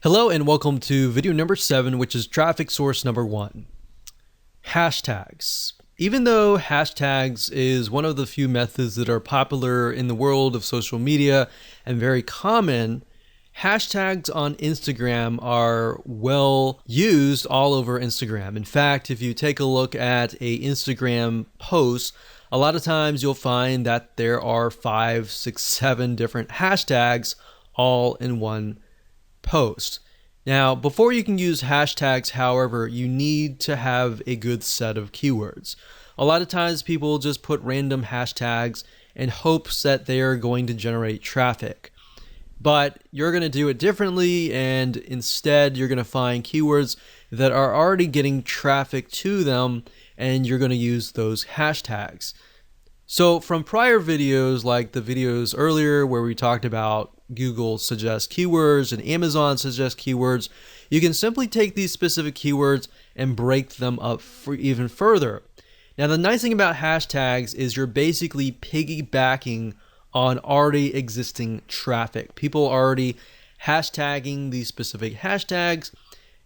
Hello and welcome to video number 7, which is traffic source number 1. Hashtags. Even though hashtags is one of the few methods that are popular in the world of social media and very common, hashtags on Instagram are well used all over Instagram. In fact, if you take a look at a Instagram post, a lot of times you'll find that there are 5, 6, 7 different hashtags all in one post. Now, before you can use hashtags, however, you need to have a good set of keywords. A lot of times people just put random hashtags in hopes that they are going to generate traffic. But you're going to do it differently, and instead you're going to find keywords that are already getting traffic to them, and you're going to use those hashtags. So from prior videos, like the videos earlier where we talked about Google suggest keywords and Amazon suggest keywords, you can simply take these specific keywords and break them up for even further. Now, the nice thing about hashtags is you're basically piggybacking on already existing traffic. People are already hashtagging these specific hashtags.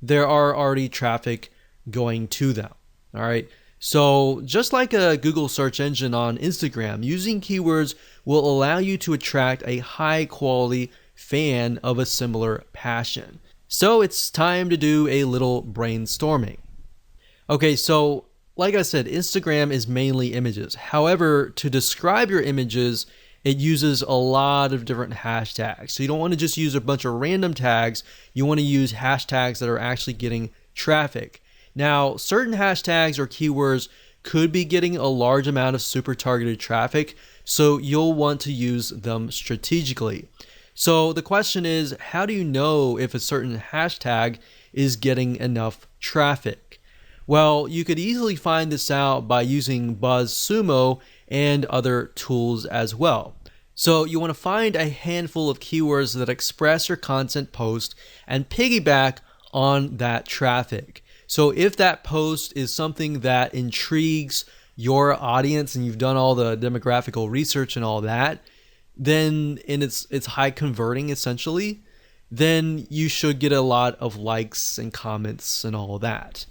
There are already traffic going to them. All right. So just like a Google search engine on Instagram, using keywords will allow you to attract a high quality fan of a similar passion. So it's time to do a little brainstorming. Okay, so like I said, Instagram is mainly images. However, to describe your images, it uses a lot of different hashtags. So you don't want to just use a bunch of random tags. You want to use hashtags that are actually getting traffic. Now, certain hashtags or keywords could be getting a large amount of super targeted traffic, so you'll want to use them strategically. So the question is, how do you know if a certain hashtag is getting enough traffic? Well, you could easily find this out by using BuzzSumo and other tools as well. So you want to find a handful of keywords that express your content post and piggyback on that traffic. So if that post is something that intrigues your audience and you've done all the demographical research and all that, then it's high converting essentially, then you should get a lot of likes and comments and all that.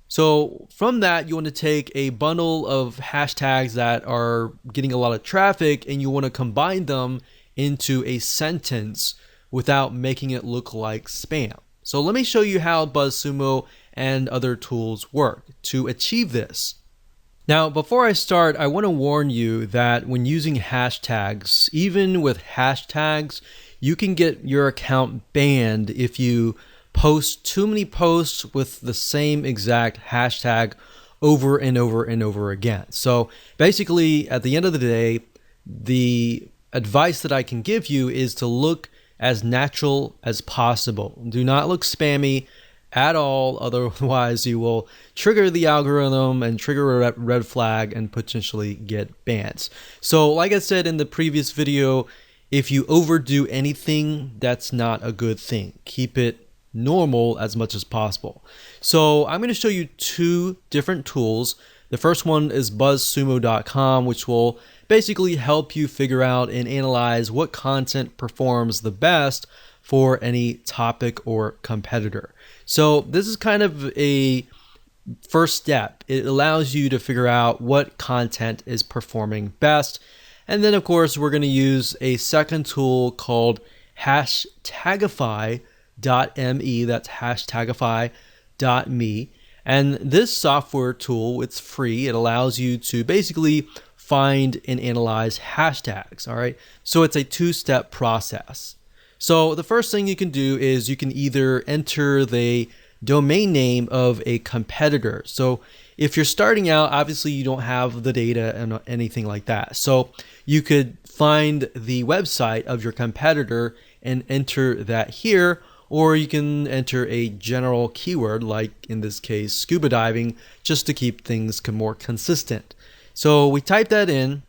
So from that, you want to take a bundle of hashtags that are getting a lot of traffic and you want to combine them into a sentence without making it look like spam. So let me show you how BuzzSumo and other tools work to achieve this. Now, before I start, I want to warn you that when using hashtags, even with hashtags, you can get your account banned if you post too many posts with the same exact hashtag over and over and over again. So basically, at the end of the day, the advice that I can give you is to look as natural as possible. Do not look spammy at all, otherwise you will trigger the algorithm and trigger a red flag and potentially get bans. So like I said in the previous video, if you overdo anything, that's not a good thing. Keep it normal as much as possible. So I'm going to show you 2 different tools. The first one is buzzsumo.com, which will basically help you figure out and analyze what content performs the best for any topic or competitor. So this is kind of a first step. It allows you to figure out what content is performing best. And then of course, we're going to use a second tool called Hashtagify.me. That's Hashtagify.me. And this software tool, it's free. It allows you to basically find and analyze hashtags. All right. So it's a 2-step process. So the first thing you can do is you can either enter the domain name of a competitor. So if you're starting out, obviously you don't have the data and anything like that. So you could find the website of your competitor and enter that here, or you can enter a general keyword, like in this case, scuba diving, just to keep things more consistent. So we type that in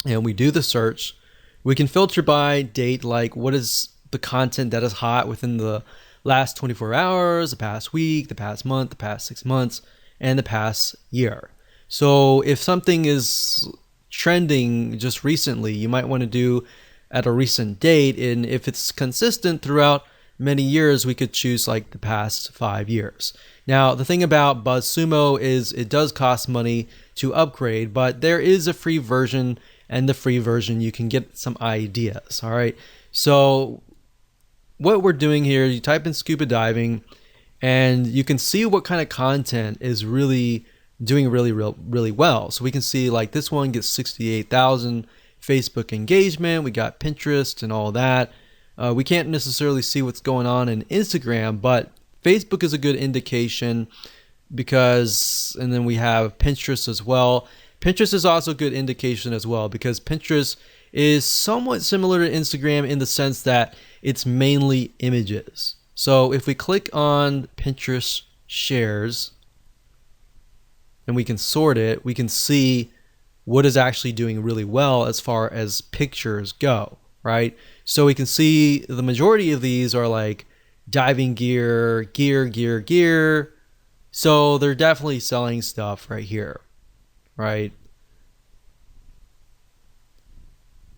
and we do the search. We can filter by date, like what is the content that is hot within the last 24 hours, the past week, the past month, the past 6 months, and the past year. So if something is trending just recently, you might want to do at a recent date. And if it's consistent throughout many years, we could choose like the past 5 years. Now, the thing about BuzzSumo is it does cost money to upgrade, but there is a free version, and the free version you can get some ideas. All right. So what we're doing here, you type in scuba diving and you can see what kind of content is really doing really well. So we can see like this one gets 68,000 Facebook engagement. We got Pinterest and all that. We can't necessarily see what's going on in Instagram, but Facebook is a good indication because, and then we have Pinterest as well. Pinterest is also a good indication as well because Pinterest is somewhat similar to Instagram in the sense that it's mainly images. So if we click on Pinterest shares and we can sort it, we can see what is actually doing really well as far as pictures go, right? So we can see the majority of these are like diving gear. So they're definitely selling stuff right here, right?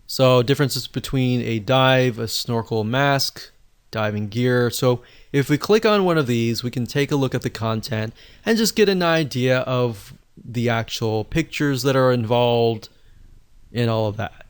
So differences between a dive, a snorkel, mask, diving gear. So if we click on one of these, we can take a look at the content and just get an idea of the actual pictures that are involved and all of that.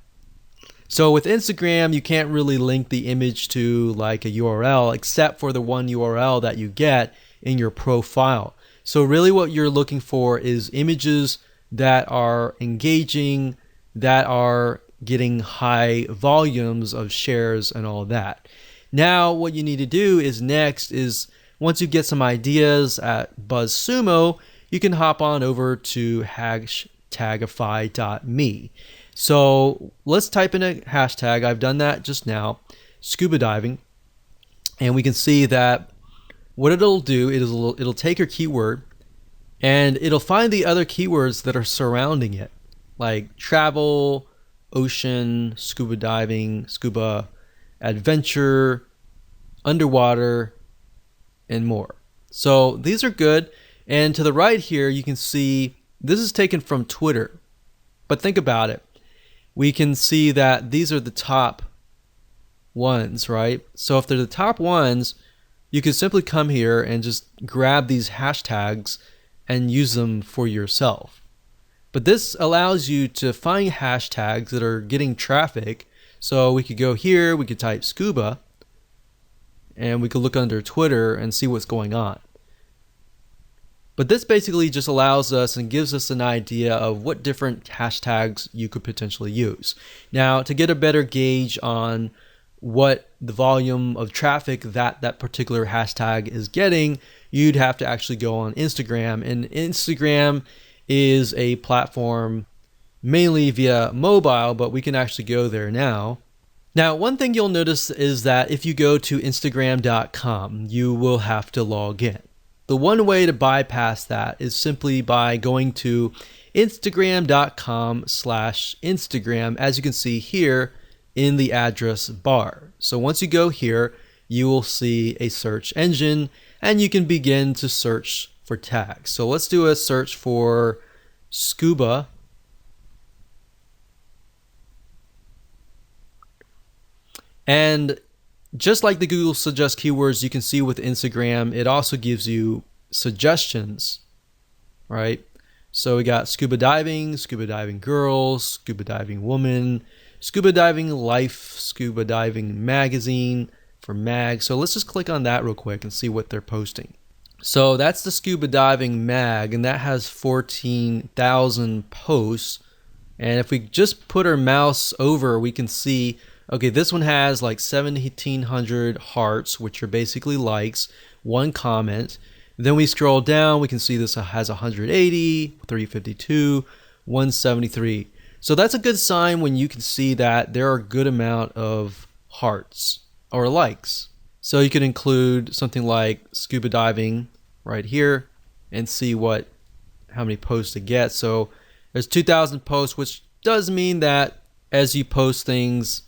So with Instagram, you can't really link the image to like a URL except for the one URL that you get in your profile. So really what you're looking for is images that are engaging, that are getting high volumes of shares and all of that. Now what you need to do is next is once you get some ideas at BuzzSumo, you can hop on over to hashtagify.me. So let's type in a hashtag. I've done that just now, scuba diving, and we can see that what it'll do is it'll take your keyword and it'll find the other keywords that are surrounding it, like travel, ocean, scuba diving, scuba adventure, underwater, and more. So these are good. And to the right here, you can see this is taken from Twitter. But think about it. We can see that these are the top ones, right? So if they're the top ones, you can simply come here and just grab these hashtags and use them for yourself. But this allows you to find hashtags that are getting traffic. So we could go here, we could type scuba, and we could look under Twitter and see what's going on. But this basically just allows us and gives us an idea of what different hashtags you could potentially use. Now, to get a better gauge on what the volume of traffic that particular hashtag is getting, you'd have to actually go on Instagram. And Instagram is a platform mainly via mobile, but we can actually go there now. Now, one thing you'll notice is that if you go to Instagram.com, you will have to log in. The one way to bypass that is simply by going to Instagram.com/Instagram, as you can see here in the address bar. So once you go here, you will see a search engine and you can begin to search for tags. So let's do a search for scuba. And just like the Google Suggest keywords, you can see with Instagram, it also gives you suggestions, right? So we got scuba diving girls, scuba diving woman, scuba diving life, scuba diving magazine for mag. So let's just click on that real quick and see what they're posting. So that's the scuba diving mag, and that has 14,000 posts. And if we just put our mouse over, we can see, okay, this one has like 1,700 hearts, which are basically likes, one comment. Then we scroll down, we can see this has 180, 352, 173. So that's a good sign when you can see that there are a good amount of hearts or likes. So you could include something like scuba diving right here and see how many posts it gets. So there's 2,000 posts, which does mean that as you post things,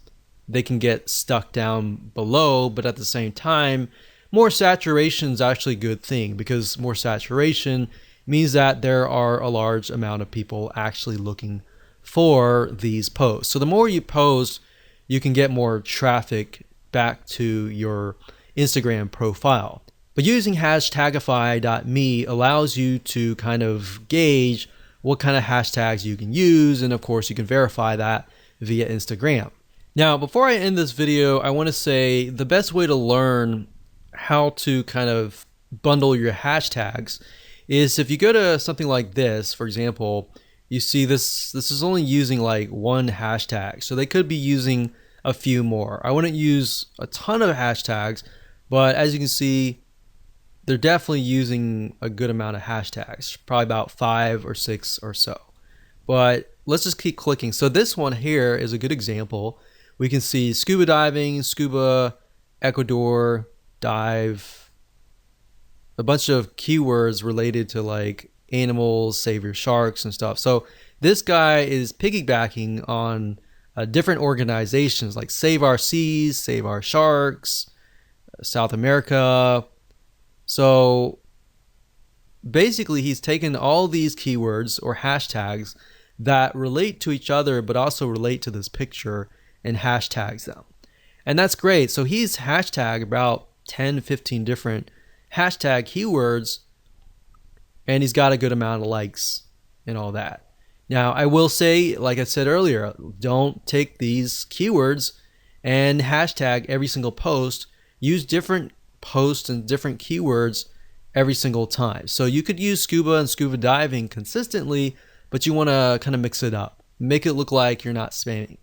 they can get stuck down below, but at the same time, more saturation is actually a good thing because more saturation means that there are a large amount of people actually looking for these posts. So the more you post, you can get more traffic back to your Instagram profile. But using hashtagify.me allows you to kind of gauge what kind of hashtags you can use, and of course you can verify that via Instagram. Now, before I end this video, I want to say the best way to learn how to kind of bundle your hashtags is if you go to something like this. For example, you see this is only using like one hashtag, so they could be using a few more. I wouldn't use a ton of hashtags, but as you can see, they're definitely using a good amount of hashtags, probably about 5 or 6 or so. But let's just keep clicking. So this one here is a good example. We can see scuba diving, scuba, Ecuador, dive, a bunch of keywords related to like animals, save your sharks and stuff. So this guy is piggybacking on different organizations like Save Our Seas, Save Our Sharks, South America. So basically he's taken all these keywords or hashtags that relate to each other but also relate to this picture and hashtags them. And that's great. So he's hashtagged about 10, 15 different hashtag keywords, and he's got a good amount of likes and all that. Now, I will say, like I said earlier, don't take these keywords and hashtag every single post. Use different posts and different keywords every single time. So you could use scuba and scuba diving consistently, but you want to kind of mix it up. Make it look like you're not spamming.